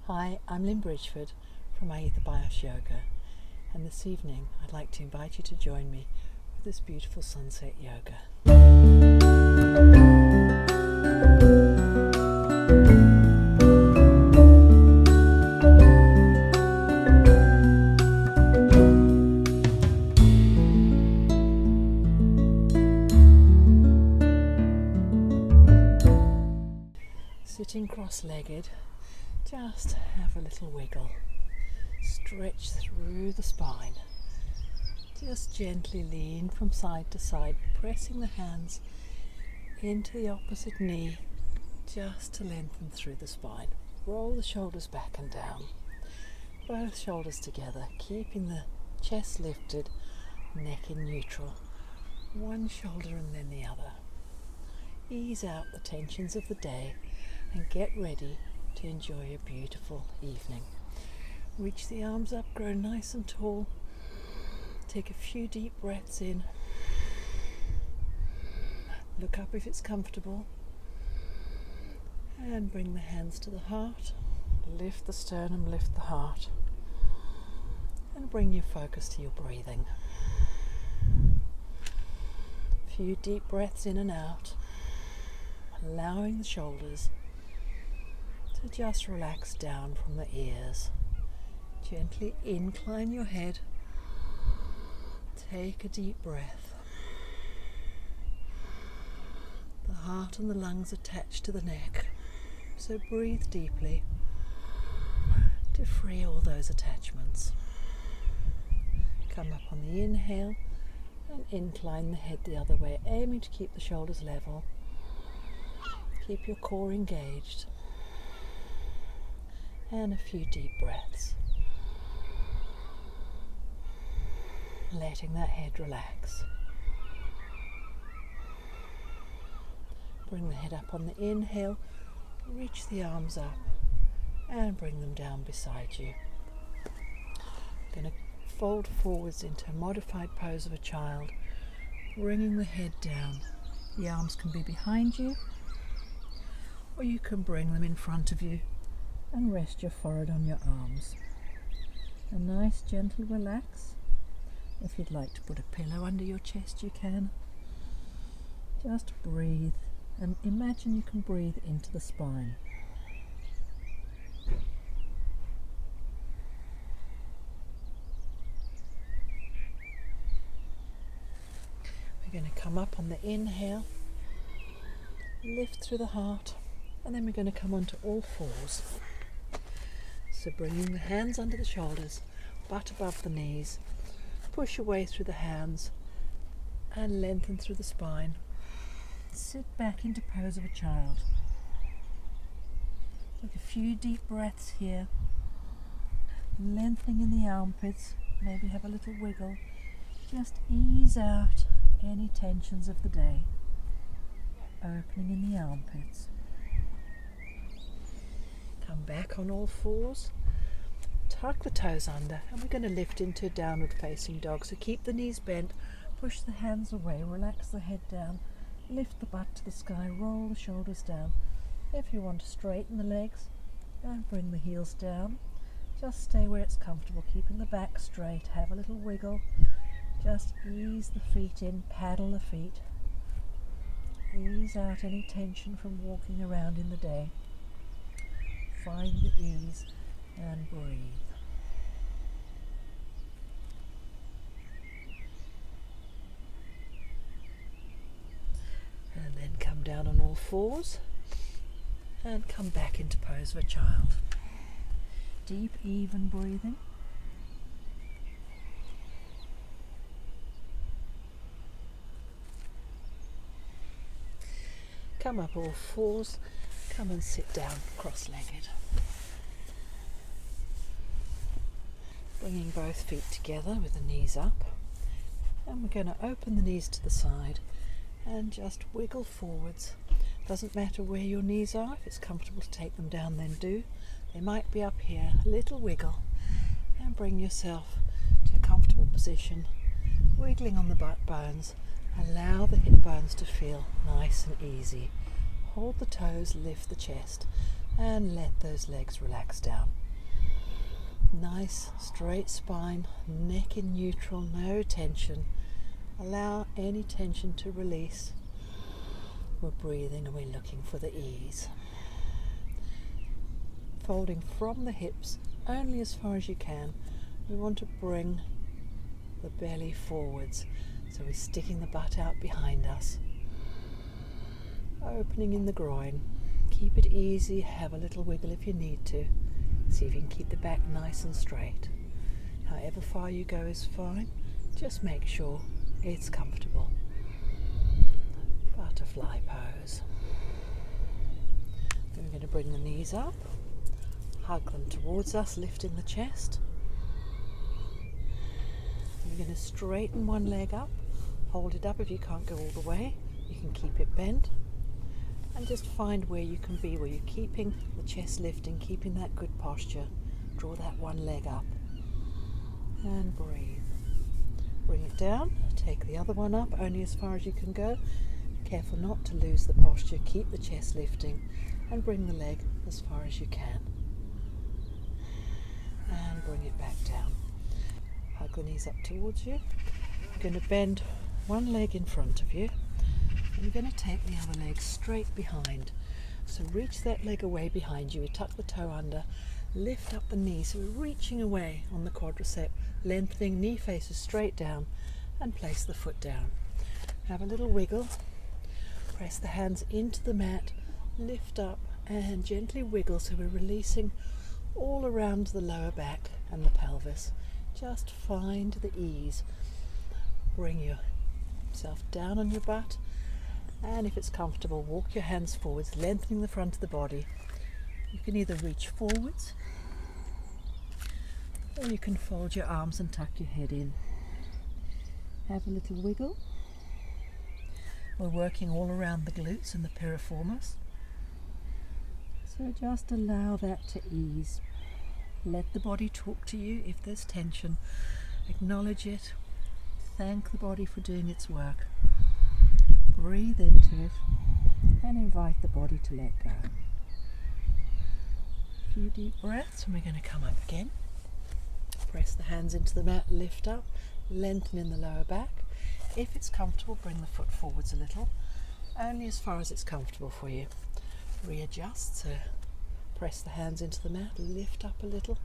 Hi, I'm Lynn Bridgeford from Aether Yoga, and this evening I'd like to invite you to join me for this beautiful sunset yoga. Sitting cross-legged, just have a little wiggle. Stretch through the spine. Just gently lean from side to side, pressing the hands into the opposite knee just to lengthen through the spine. Roll the shoulders back and down. Both shoulders together, keeping the chest lifted, neck in neutral. One shoulder and then the other. Ease out the tensions of the day and get ready to enjoy a beautiful evening. Reach the arms up, grow nice and tall. Take a few deep breaths in. Look up if it's comfortable. And bring the hands to the heart. Lift the sternum, lift the heart. And bring your focus to your breathing. A few deep breaths in and out. Allowing the shoulders to just relax down from the ears. Gently incline your head. Take a deep breath. The heart and the lungs attached to the neck, so breathe deeply to free all those attachments. Come up on the inhale and incline the head the other way, aiming to keep the shoulders level. Keep your core engaged. And a few deep breaths. Letting that head relax. Bring the head up on the inhale, reach the arms up and bring them down beside you. Going to fold forwards into a modified pose of a child, bringing the head down. The arms can be behind you, or you can bring them in front of you and rest your forehead on your arms. A nice gentle relax. If you'd like to put a pillow under your chest, you can. Just breathe and imagine you can breathe into the spine. We're going to come up on the inhale, lift through the heart, and then we're going to come onto all fours. So bringing the hands under the shoulders, butt above the knees, push away through the hands and lengthen through the spine. Sit back into pose of a child. Take a few deep breaths here, lengthening in the armpits, maybe have a little wiggle. Just ease out any tensions of the day, opening in the armpits. Come back on all fours, tuck the toes under, and we're going to lift into downward facing dog. So keep the knees bent, push the hands away, relax the head down, lift the butt to the sky, roll the shoulders down. If you want to straighten the legs, and bring the heels down. Just stay where it's comfortable, keeping the back straight, have a little wiggle. Just ease the feet in, paddle the feet. Ease out any tension from walking around in the day. Find the ease and breathe. And then come down on all fours and come back into pose of a child. Deep, even breathing. Come up all fours. Come and sit down cross-legged. Bringing both feet together with the knees up. And we're going to open the knees to the side and just wiggle forwards. Doesn't matter where your knees are. If it's comfortable to take them down, then do. They might be up here. A little wiggle. And bring yourself to a comfortable position. Wiggling on the butt bones. Allow the hip bones to feel nice and easy. Hold the toes, lift the chest. and let those legs relax down. Nice straight spine, neck in neutral, no tension. Allow any tension to release. We're breathing and we're looking for the ease. Folding from the hips only as far as you can. We want to bring the belly forwards, so we're sticking the butt out behind us. Opening in the groin. Keep it easy, have a little wiggle if you need to. See if you can keep the back nice and straight. However far you go is fine, just make sure it's comfortable. Butterfly pose. Then we're going to bring the knees up, hug them towards us, lifting the chest. We're going to straighten one leg up, hold it up if you can't go all the way, you can keep it bent. And just find where you can be, where you're keeping the chest lifting, keeping that good posture. Draw that one leg up and breathe. Bring it down, take the other one up, only as far as you can go. Careful not to lose the posture, keep the chest lifting and bring the leg as far as you can. And bring it back down. Hug the knees up towards you. You're going to bend one leg in front of you. And you're going to take the other leg straight behind. So reach that leg away behind you. We tuck the toe under, lift up the knee. So we're reaching away on the quadricep, lengthening, knee faces straight down, and place the foot down. Have a little wiggle. Press the hands into the mat, lift up and gently wiggle. So we're releasing all around the lower back and the pelvis. Just find the ease. Bring yourself down on your butt. And if it's comfortable, walk your hands forwards, lengthening the front of the body. You can either reach forwards or you can fold your arms and tuck your head in. Have a little wiggle. We're working all around the glutes and the piriformis. So just allow that to ease. Let the body talk to you if there's tension. Acknowledge it. Thank the body for doing its work. Breathe into it and invite the body to let go. A few deep breaths and we're going to come up again. Press the hands into the mat, lift up, lengthen in the lower back. If it's comfortable, bring the foot forwards a little, only as far as it's comfortable for you. Readjust, so press the hands into the mat, lift up a little,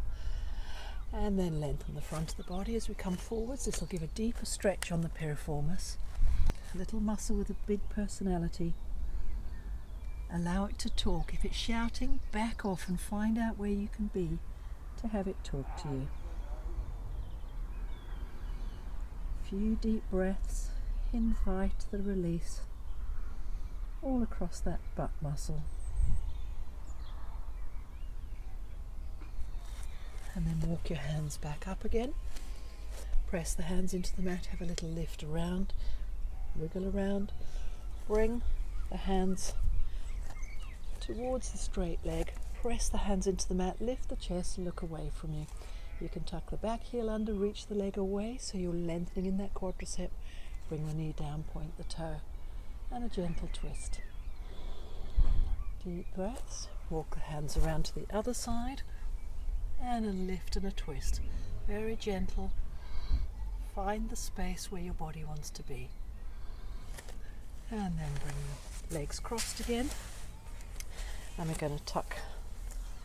and then lengthen the front of the body as we come forwards. This will give a deeper stretch on the piriformis. A little muscle with a big personality. Allow it to talk. If it's shouting, back off and find out where you can be to have it talk to you. A few deep breaths. Invite the release all across that butt muscle. And then walk your hands back up again. Press the hands into the mat, have a little lift around. Wiggle around, bring the hands towards the straight leg, press the hands into the mat, lift the chest, look away from you. You can tuck the back heel under, reach the leg away so you're lengthening in that quadricep. Bring the knee down, point the toe, and a gentle twist. Deep breaths, walk the hands around to the other side, and a lift and a twist. Very gentle. Find the space where your body wants to be. And then bring the legs crossed again. And we're going to tuck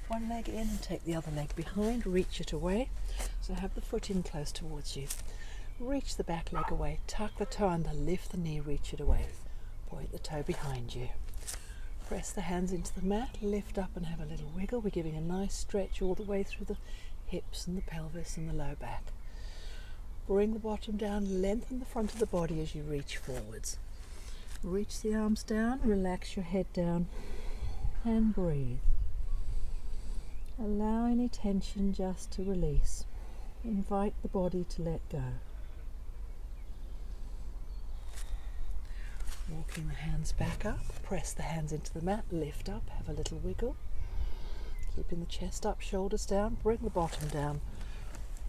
one leg in and take the other leg behind, reach it away. So have the foot in close towards you. Reach the back leg away, tuck the toe under, lift the knee, reach it away. Point the toe behind you. Press the hands into the mat, lift up and have a little wiggle. We're giving a nice stretch all the way through the hips and the pelvis and the low back. Bring the bottom down, lengthen the front of the body as you reach forwards. Reach the arms down, relax your head down and breathe. Allow any tension just to release. Invite the body to let go. Walking the hands back up, press the hands into the mat, lift up, have a little wiggle. Keeping the chest up, shoulders down, bring the bottom down.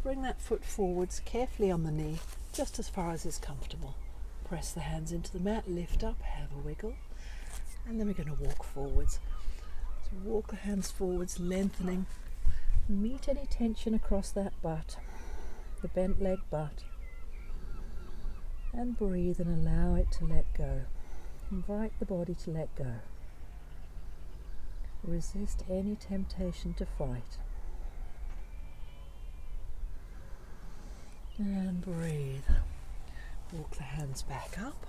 Bring that foot forwards, carefully on the knee, just as far as is comfortable. Press the hands into the mat, lift up, have a wiggle, and then we're going to walk forwards. So walk the hands forwards, lengthening. Meet any tension across that butt, the bent leg butt. And breathe and allow it to let go. Invite the body to let go. Resist any temptation to fight. And breathe. Walk the hands back up.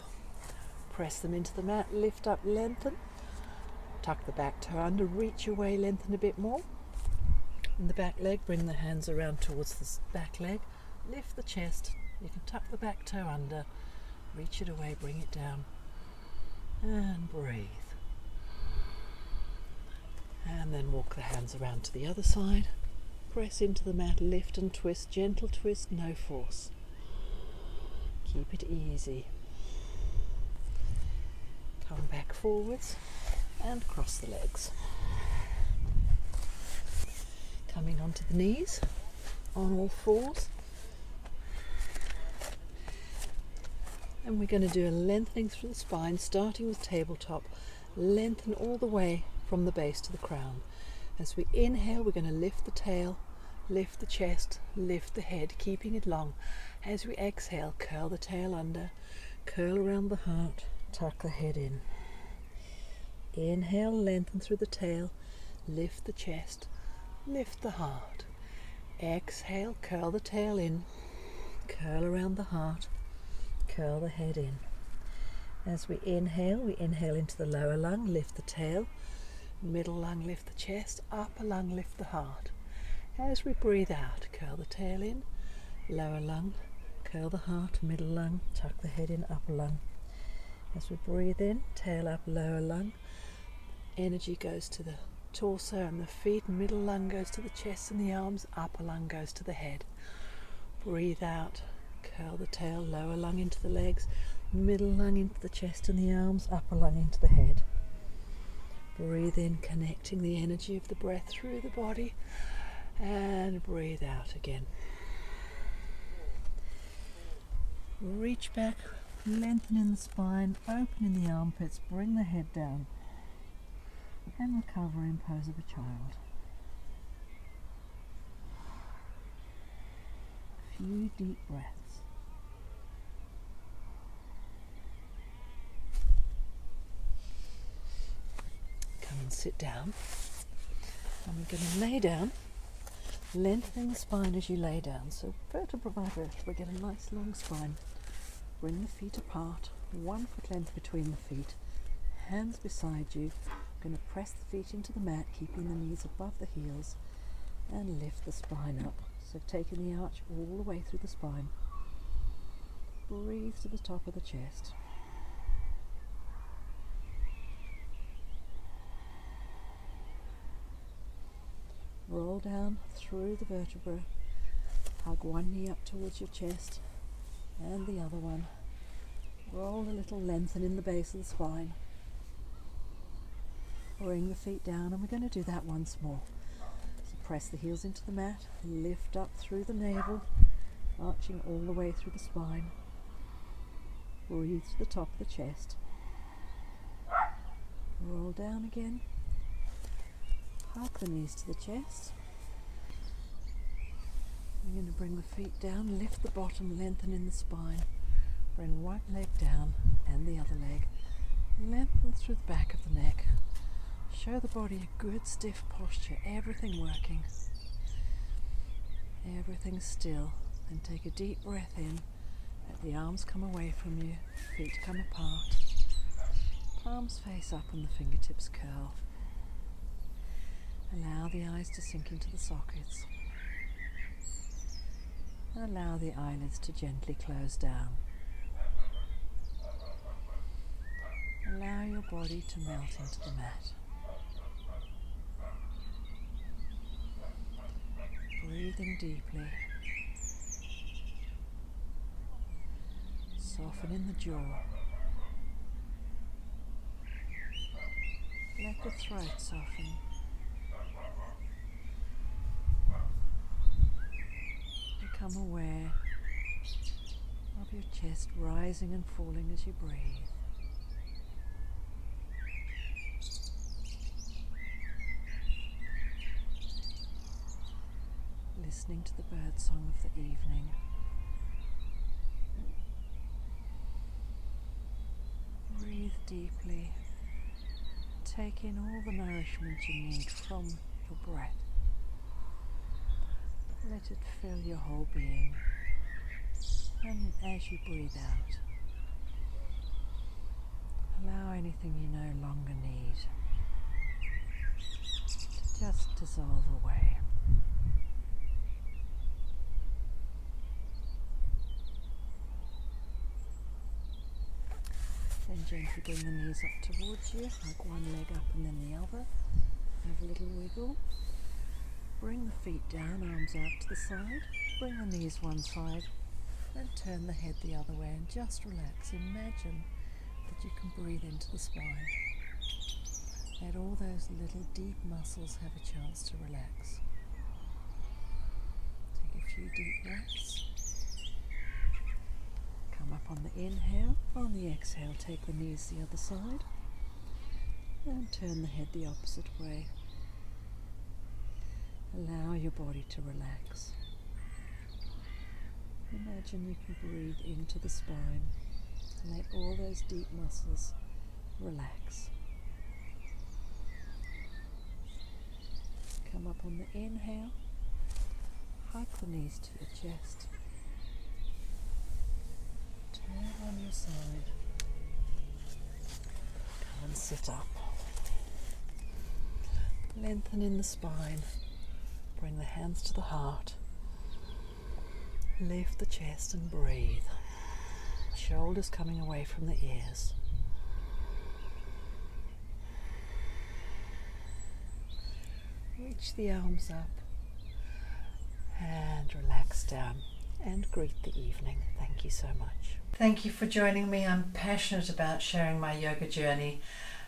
Press them into the mat, lift up, lengthen. Tuck the back toe under, reach away, lengthen a bit more. In the back leg, bring the hands around towards the back leg. Lift the chest. You can tuck the back toe under, reach it away, bring it down. And breathe. And then walk the hands around to the other side. Press into the mat, lift and twist, gentle twist, no force. Keep it easy. Come back forwards and cross the legs. Coming onto the knees, on all fours. And we're going to do a lengthening through the spine, starting with tabletop. Lengthen all the way from the base to the crown. As we inhale, we're going to lift the tail, lift the chest, lift the head, keeping it long. As we exhale, curl the tail under, curl around the heart, tuck the head in. Inhale, lengthen through the tail, lift the chest, lift the heart. Exhale, curl the tail in, curl around the heart, curl the head in. As we inhale into the lower lung, lift the tail, middle lung, lift the chest, upper lung, lift the heart. As we breathe out, curl the tail in, lower lung, curl the heart, middle lung, tuck the head in, upper lung. As we breathe in, tail up, lower lung, energy goes to the torso and the feet, middle lung goes to the chest and the arms, upper lung goes to the head. Breathe out, curl the tail, lower lung into the legs, middle lung into the chest and the arms, upper lung into the head. Breathe in, connecting the energy of the breath through the body, and breathe out again. Reach back, lengthen in the spine, open in the armpits, bring the head down, and recover in pose of a child. A few deep breaths. Come and sit down. And we're going to lay down, lengthening the spine as you lay down. So vertebra by vertebra, get a nice long spine. Bring the feet apart, 1 foot length between the feet. Hands beside you. Going to press the feet into the mat, keeping the knees above the heels, and lift the spine up. So taking the arch all the way through the spine. Breathe to the top of the chest. Roll down through the vertebra. Hug one knee up towards your chest and the other one. Roll a little, lengthen in the base of the spine. Bring the feet down, and we're going to do that once more. So press the heels into the mat, lift up through the navel, arching all the way through the spine. Breathe to the top of the chest. Roll down again. Hug the knees to the chest. You're going to bring the feet down, lift the bottom, lengthen in the spine. Bring right leg down and the other leg. Lengthen through the back of the neck. Show the body a good stiff posture, everything working. Everything still. Then take a deep breath in. Let the arms come away from you, feet come apart. Palms face up and the fingertips curl. Allow the eyes to sink into the sockets. And allow the eyelids to gently close down. Allow your body to melt into the mat. Breathing deeply. Soften in the jaw. Let the throat soften. Become aware of your chest rising and falling as you breathe. listening to the birdsong of the evening. Breathe deeply. Take in all the nourishment you need from your breath. Let it fill your whole being. And as you breathe out, allow anything you no longer need to just dissolve away. Then gently bring the knees up towards you, like one leg up and then the other. Have a little wiggle. Bring the feet down, arms out to the side. Bring the knees one side and turn the head the other way and just relax. Imagine that you can breathe into the spine. Let all those little deep muscles have a chance to relax. Take a few deep breaths. Come up on the inhale. On the exhale, take the knees the other side and turn the head the opposite way. Allow your body to relax. Imagine you can breathe into the spine and let all those deep muscles relax. Come up on the inhale, hug the knees to your chest, turn on your side, come and sit up. Lengthen in the spine, bring the hands to the heart. Lift the chest and breathe. Shoulders coming away from the ears. Reach the arms up and relax down and greet the evening. Thank you so much. Thank you for joining me. I'm passionate about sharing my yoga journey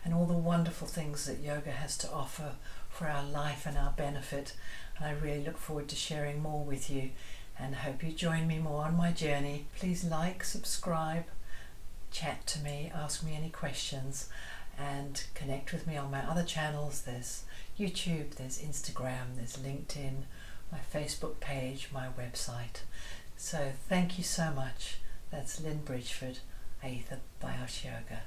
and all the wonderful things that yoga has to offer for our life and our benefit. And I really look forward to sharing more with you. And hope you join me more on my journey. Please like, subscribe, chat to me, ask me any questions, and connect with me on my other channels. There's YouTube, there's Instagram, there's LinkedIn, my Facebook page, my website. So thank you so much. That's Lynn Bridgeford, Aether by Yoga.